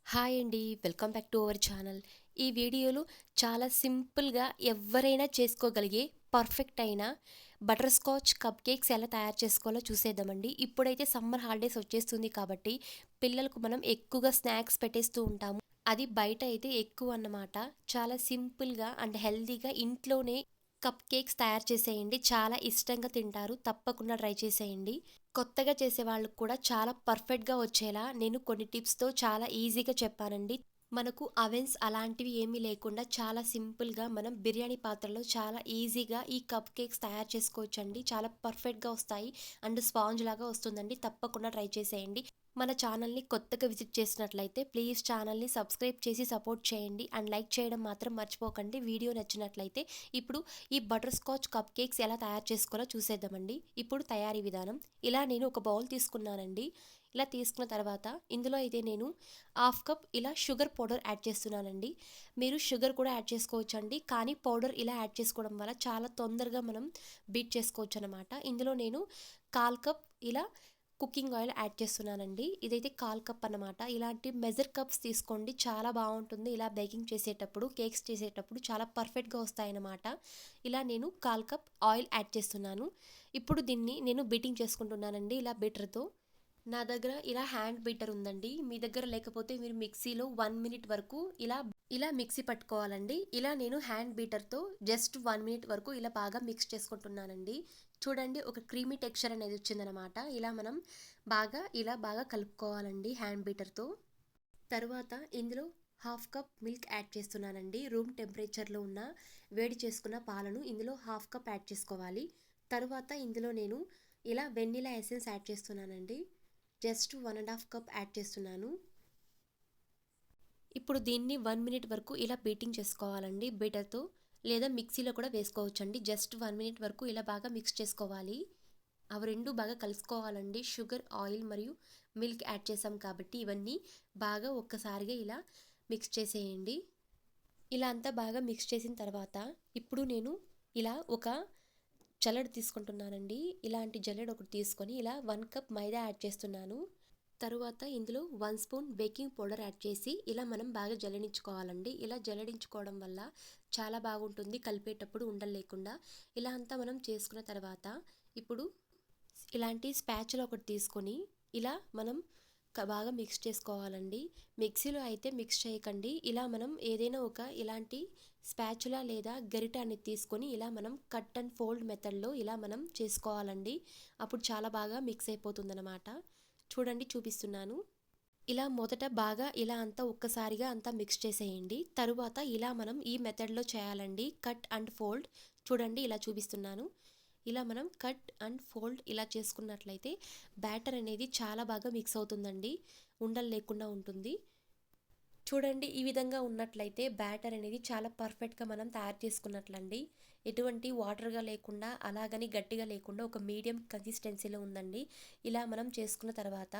Hi అండి. Welcome back to our channel. ఈ వీడియోలో చాలా సింపుల్‌గా ఎవ్వరైనా చేసుకోగలిగే పర్ఫెక్ట్ అయిన బటర్ స్కాచ్ కప్ కేక్స్ ఎలా తయారు చేసుకోవాలో చూసేద్దామండి. ఇప్పుడైతే సమ్మర్ హాలిడేస్ వచ్చేస్తుంది కాబట్టి పిల్లలకు మనం ఎక్కువగా స్నాక్స్ పెట్టేస్తూ ఉంటాము. అది బయట అయితే ఎక్కువ అన్నమాట. చాలా సింపుల్‌గా అండ్ హెల్తీగా ఇంట్లోనే కప్ కేక్స్ తయారు చేసేయండి. చాలా ఇష్టంగా తింటారు. తప్పకుండా ట్రై చేసేయండి. కొత్తగా చేసే వాళ్ళకి కూడా చాలా పర్ఫెక్ట్‌గా వచ్చేలా నేను కొన్ని టిప్స్‌తో చాలా ఈజీగా చెప్పానండి. మనకు అవెన్స్ అలాంటివి ఏమీ లేకుండా చాలా సింపుల్‌గా మనం బిర్యానీ పాత్రలో చాలా ఈజీగా ఈ కప్ కేక్స్ తయారు చేసుకోవచ్చండి. చాలా పర్ఫెక్ట్‌గా వస్తాయి అండ్ స్పాంజ్ లాగా వస్తుందండి. తప్పకుండా ట్రై చేసేయండి. మన ఛానల్‌ని కొత్తగా విజిట్ చేసినట్లయితే ప్లీజ్ ఛానల్‌ని సబ్స్క్రైబ్ చేసి సపోర్ట్ చేయండి అండ్ లైక్ చేయడం మాత్రం మర్చిపోకండి. వీడియో నచ్చినట్లయితే ఇప్పుడు ఈ బటర్ స్కాచ్ కప్ కేక్స్ ఎలా తయారు చేసుకోవాలో చూసేద్దామండి. ఇప్పుడు తయారీ విధానం. ఇలా నేను ఒక బౌల్ తీసుకున్నానండి. ఇలా తీసుకున్న తర్వాత ఇందులో అయితే నేను హాఫ్ కప్ ఇలా షుగర్ పౌడర్ యాడ్ చేస్తున్నానండి. మీరు షుగర్ కూడా యాడ్ చేసుకోవచ్చండి. కానీ పౌడర్ ఇలా యాడ్ చేసుకోవడం వల్ల చాలా తొందరగా మనం బీట్ చేసుకోవచ్చు అనమాట. ఇందులో నేను కాల్ కప్ ఇలా కుకింగ్ ఆయిల్ యాడ్ చేస్తున్నానండి. ఇదైతే కాల్ కప్ అన్నమాట. ఇలాంటి మెజర్ కప్స్ తీసుకోండి. చాలా బాగుంటుంది. ఇలా బేకింగ్ చేసేటప్పుడు కేక్స్ చేసేటప్పుడు చాలా పర్ఫెక్ట్గా వస్తాయన్నమాట. ఇలా నేను కాల్ కప్ ఆయిల్ యాడ్ చేస్తున్నాను. ఇప్పుడు దీన్ని నేను బీటింగ్ చేసుకుంటున్నానండి ఇలా బీటర్తో. నా దగ్గర ఇలా హ్యాండ్ బీటర్ ఉందండి. మీ దగ్గర లేకపోతే మీరు మిక్సీలో 1 మినిట్ వరకు ఇలా ఇలా మిక్సీ పట్టుకోవాలండి. ఇలా నేను హ్యాండ్ బీటర్తో జస్ట్ 1 మినిట్ వరకు ఇలా బాగా మిక్స్ చేసుకుంటున్నానండి. చూడండి ఒక క్రీమీ టెక్స్చర్ అనేది వచ్చిందనమాట. ఇలా మనం బాగా కలుపుకోవాలండి హ్యాండ్ బీటర్తో. తరువాత ఇందులో హాఫ్ కప్ మిల్క్ యాడ్ చేస్తున్నానండి. రూమ్ టెంపరేచర్లో ఉన్న వేడి చేసుకున్న పాలను ఇందులో హాఫ్ కప్ యాడ్ చేసుకోవాలి. తరువాత ఇందులో నేను ఇలా వెన్నీలా ఎసెన్స్ యాడ్ చేస్తున్నానండి. జస్ట్ 1½ కప్ యాడ్ చేస్తున్నాను. ఇప్పుడు దీన్ని 1 మినిట్ వరకు ఇలా బీటింగ్ చేసుకోవాలండి బీటర్తో, లేదా మిక్సీలో కూడా వేసుకోవచ్చండి. జస్ట్ 1 మినిట్ వరకు ఇలా బాగా మిక్స్ చేసుకోవాలి. అవి రెండు బాగా కలుసుకోవాలండి. షుగర్, ఆయిల్ మరియు మిల్క్ యాడ్ చేసాం కాబట్టి ఇవన్నీ బాగా ఒక్కసారిగా ఇలా మిక్స్ చేసేయండి. ఇలా అంతా బాగా మిక్స్ చేసిన తర్వాత ఇప్పుడు నేను ఇలా ఒక జల్లెడ తీసుకుంటున్నానండి. ఇలాంటి జల్లెడ ఒకటి తీసుకొని ఇలా 1 కప్ మైదా యాడ్ చేస్తున్నాను. తరువాత ఇందులో 1 స్పూన్ బేకింగ్ పౌడర్ యాడ్ చేసి ఇలా మనం బాగా జల్లడించుకోవాలండి. ఇలా జల్లడించుకోవడం వల్ల చాలా బాగుంటుంది కలిపేటప్పుడు ఉండలు లేకుండా. ఇలా అంతా మనం చేసుకున్న తర్వాత ఇప్పుడు ఇలాంటి స్పాచులా ఒకటి తీసుకొని ఇలా మనం బాగా మిక్స్ చేసుకోవాలండి. మిక్సీలో అయితే మిక్స్ చేయకండి. ఇలా మనం ఏదైనా ఒక ఇలాంటి స్పాచులా లేదా గరిట అనేది తీసుకొని ఇలా మనం కట్ అండ్ ఫోల్డ్ మెథడ్లో ఇలా మనం చేసుకోవాలండి. అప్పుడు చాలా బాగా మిక్స్ అయిపోతుందన్నమాట. చూడండి చూపిస్తున్నాను. ఇలా మొదట బాగా ఇలా అంతా ఒక్కసారిగా అంతా మిక్స్ చేసేయండి. తరువాత ఇలా మనం ఈ మెథడ్లో చేయాలండి. Cut and fold. చూడండి ఇలా చూపిస్తున్నాను. ఇలా మనం కట్ అండ్ ఫోల్డ్ ఇలా చేసుకున్నట్లయితే బ్యాటర్ అనేది చాలా బాగా మిక్స్ అవుతుందండి. ఉండలు లేకుండా ఉంటుంది. చూడండి ఈ విధంగా ఉన్నట్లయితే బ్యాటర్ అనేది చాలా పర్ఫెక్ట్గా మనం తయారు చేసుకున్నట్లండి. ఎటువంటి వాటర్గా లేకుండా అలాగని గట్టిగా లేకుండా ఒక మీడియం కన్సిస్టెన్సీలో ఉందండి. ఇలా మనం చేసుకున్న తర్వాత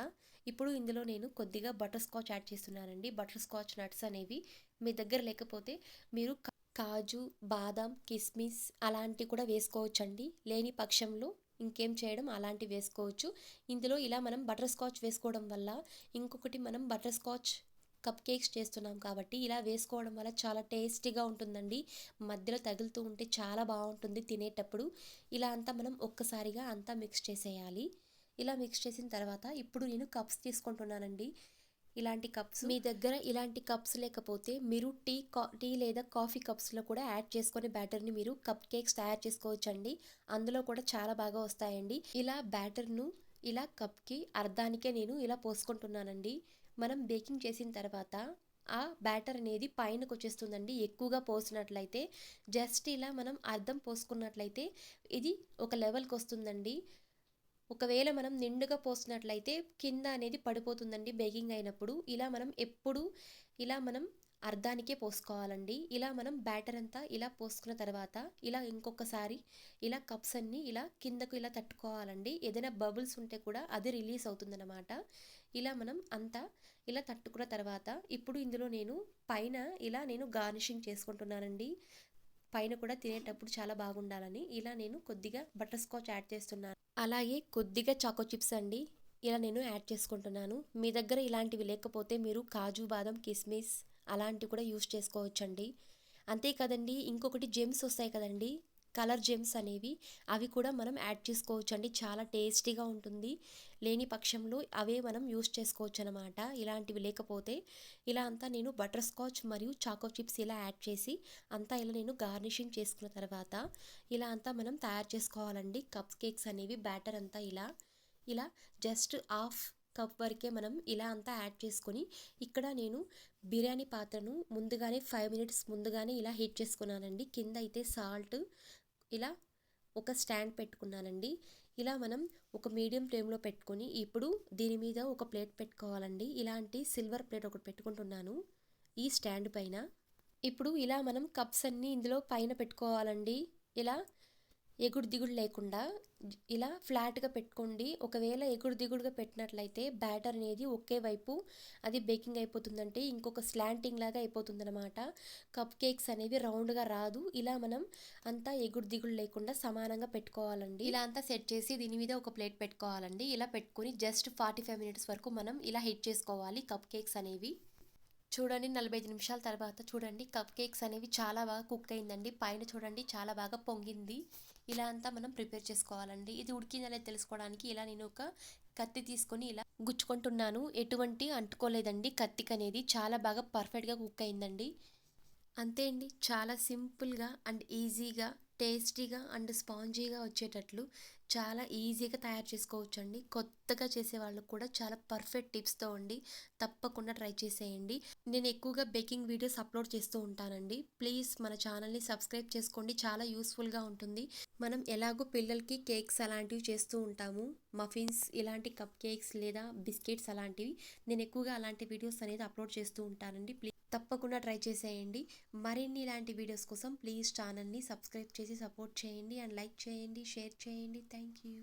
ఇప్పుడు ఇందులో నేను కొద్దిగా బటర్ స్కాచ్ యాడ్ చేస్తున్నానండి. బటర్ స్కాచ్ నట్స్ అనేవి మీ దగ్గర లేకపోతే మీరు కాజు, బాదాం, కిస్మిస్ అలాంటివి కూడా వేసుకోవచ్చండి. లేని పక్షంలో ఇంకేం చేయడం అలాంటివి వేసుకోవచ్చు. ఇందులో ఇలా మనం బటర్ స్కాచ్ వేసుకోవడం వల్ల ఇంకొకటి మనం బటర్ స్కాచ్ కప్ కేక్స్ చేస్తున్నాం కాబట్టి ఇలా వేసుకోవడం వల్ల చాలా టేస్టీగా ఉంటుందండి. మధ్యలో తగులుతూ ఉంటే చాలా బాగుంటుంది తినేటప్పుడు. ఇలా అంతా మనం ఒక్కసారిగా అంతా మిక్స్ చేసేయాలి. ఇలా మిక్స్ చేసిన తర్వాత ఇప్పుడు నేను కప్స్ తీసుకుంటున్నానండి. ఇలాంటి కప్స్ మీ దగ్గర ఇలాంటి కప్స్ లేకపోతే మీరు టీ లేదా కాఫీ కప్స్లో కూడా యాడ్ చేసుకొని బ్యాటర్ని మీరు కప్ కేక్స్ తయారు చేసుకోవచ్చండి. అందులో కూడా చాలా బాగా వస్తాయండి. ఇలా బ్యాటర్ను ఇలా కప్కి అర్ధానికే నేను ఇలా పోసుకుంటున్నానండి. మనం బేకింగ్ చేసిన తర్వాత ఆ బ్యాటర్ అనేది పైనకు వచ్చేస్తుందండి. ఎక్కువగా పోసినట్లయితే జస్ట్ ఇలా మనం అర్థం పోసుకున్నట్లయితే ఇది ఒక లెవెల్కి వస్తుందండి. ఒకవేళ మనం నిండుగా పోసినట్లయితే కింద అనేది పడిపోతుందండి బేకింగ్ అయినప్పుడు. ఇలా మనం ఎప్పుడు ఇలా మనం అర్ధానికే పోసుకోవాలండి. ఇలా మనం బ్యాటర్ అంతా ఇలా పోసుకున్న తర్వాత ఇలా ఇంకొకసారి ఇలా కప్స్ అన్నీ ఇలా కిందకు ఇలా తట్టుకోవాలండి. ఏదైనా బబుల్స్ ఉంటే కూడా అది రిలీజ్ అవుతుందన్నమాట. ఇలా మనం అంతా ఇలా తట్టుకున్న తర్వాత ఇప్పుడు ఇందులో నేను పైన ఇలా నేను గార్నిషింగ్ చేసుకుంటున్నానండి. పైన కూడా తినేటప్పుడు చాలా బాగుండాలని ఇలా నేను కొద్దిగా బటర్ స్కాచ్ యాడ్ చేస్తున్నాను. అలాగే కొద్దిగా చాకో చిప్స్ అండి. ఇలా నేను యాడ్ చేసుకుంటున్నాను. మీ దగ్గర ఇలాంటివి లేకపోతే మీరు కాజు, బాదం, కిస్మిస్ అలాంటివి కూడా యూస్ చేసుకోవచ్చండి. అంతే కదండి, ఇంకొకటి జెమ్స్ వస్తాయి కదండి, కలర్ జెమ్స్ అనేవి, అవి కూడా మనం యాడ్ చేసుకోవచ్చండి. చాలా టేస్టీగా ఉంటుంది. లేని పక్షంలో అవే మనం యూస్ చేసుకోవచ్చు అనమాట. ఇలాంటివి లేకపోతే ఇలా అంతా నేను బటర్ స్కాచ్ మరియు చాకో చిప్స్ ఇలా యాడ్ చేసి అంతా ఇలా నేను గార్నిషింగ్ చేసుకున్న తర్వాత ఇలా అంతా మనం తయారు చేసుకోవాలండి. కప్ కేక్స్ అనేవి బ్యాటర్ అంతా ఇలా జస్ట్ హాఫ్ కప్ వరకే మనం ఇలా అంతా యాడ్ చేసుకొని ఇక్కడ నేను బిర్యానీ పాత్రను ముందుగానే 5 మినిట్స్ ముందుగానే ఇలా హీట్ చేసుకున్నానండి. కింద అయితే సాల్ట్ ఇలా ఒక స్టాండ్ పెట్టుకున్నానండి. ఇలా మనం ఒక మీడియం ఫ్లేమ్లో పెట్టుకొని ఇప్పుడు దీని మీద ఒక ప్లేట్ పెట్టుకోవాలండి. ఇలాంటి సిల్వర్ ప్లేట్ ఒకటి పెట్టుకుంటున్నాను ఈ స్టాండ్ పైన. ఇప్పుడు ఇలా మనం కప్స్ అన్నీ ఇందులో పైన పెట్టుకోవాలండి. ఇలా ఎగుడు దిగుడు లేకుండా ఇలా ఫ్లాట్గా పెట్టుకోండి. ఒకవేళ ఎగుడు దిగుడుగా పెట్టినట్లయితే బ్యాటర్ అనేది ఒకే వైపు అది బేకింగ్ అయిపోతుందంటే ఇంకొక స్లాంటింగ్ లాగా అయిపోతుందన్నమాట. కప్ కేక్స్ అనేవి రౌండ్గా రాదు. ఇలా మనం అంతా ఎగుడు దిగుడు లేకుండా సమానంగా పెట్టుకోవాలండి. ఇలా అంతా సెట్ చేసి దీని మీద ఒక ప్లేట్ పెట్టుకోవాలండి. ఇలా పెట్టుకుని జస్ట్ 45 మినిట్స్ వరకు మనం ఇలా హీట్ చేసుకోవాలి కప్ కేక్స్ అనేవి. చూడండి 45 నిమిషాల తర్వాత చూడండి కప్ కేక్స్ అనేవి చాలా బాగా కుక్ అయిందండి. పైన చూడండి చాలా బాగా పొంగింది. ఇలా అంతా మనం ప్రిపేర్ చేసుకోవాలండి. ఇది ఉడికిందనేది తెలుసుకోవడానికి ఇలా నేను ఒక కత్తి తీసుకొని ఇలా గుచ్చుకుంటున్నాను. ఎటువంటి అంటుకోలేదండి కత్తికి అనేది. చాలా బాగా పర్ఫెక్ట్గా కుక్ అయిందండి. అంతే అండి, చాలా సింపుల్గా అండ్ ఈజీగా టేస్టీగా అండ్ స్పాంజీగా వచ్చేటట్లు చాలా ఈజీగా తయారు చేసుకోవచ్చండి. కొత్తగా చేసే వాళ్ళకు కూడా చాలా పర్ఫెక్ట్ టిప్స్తో ఉండి తప్పకుండా ట్రై చేసేయండి. నేను ఎక్కువగా బేకింగ్ వీడియోస్ అప్లోడ్ చేస్తూ ఉంటానండి. ప్లీజ్ మన ఛానల్ని సబ్స్క్రైబ్ చేసుకోండి. చాలా యూస్ఫుల్గా ఉంటుంది. మనం ఎలాగో పిల్లలకి కేక్స్ అలాంటివి చేస్తూ ఉంటాము, మఫిన్స్ ఇలాంటి కప్ కేక్స్ లేదా బిస్కెట్స్ అలాంటివి. నేను ఎక్కువగా అలాంటి వీడియోస్ అనేది అప్లోడ్ చేస్తూ ఉంటానండి. ప్లీజ్ తప్పకుండా ట్రై చేసేయండి. మరిన్ని ఇలాంటి వీడియోస్ కోసం ప్లీజ్ ఛానల్ని సబ్స్క్రైబ్ చేసి సపోర్ట్ చేయండి అండ్ లైక్ చేయండి, షేర్ చేయండి. Thank you.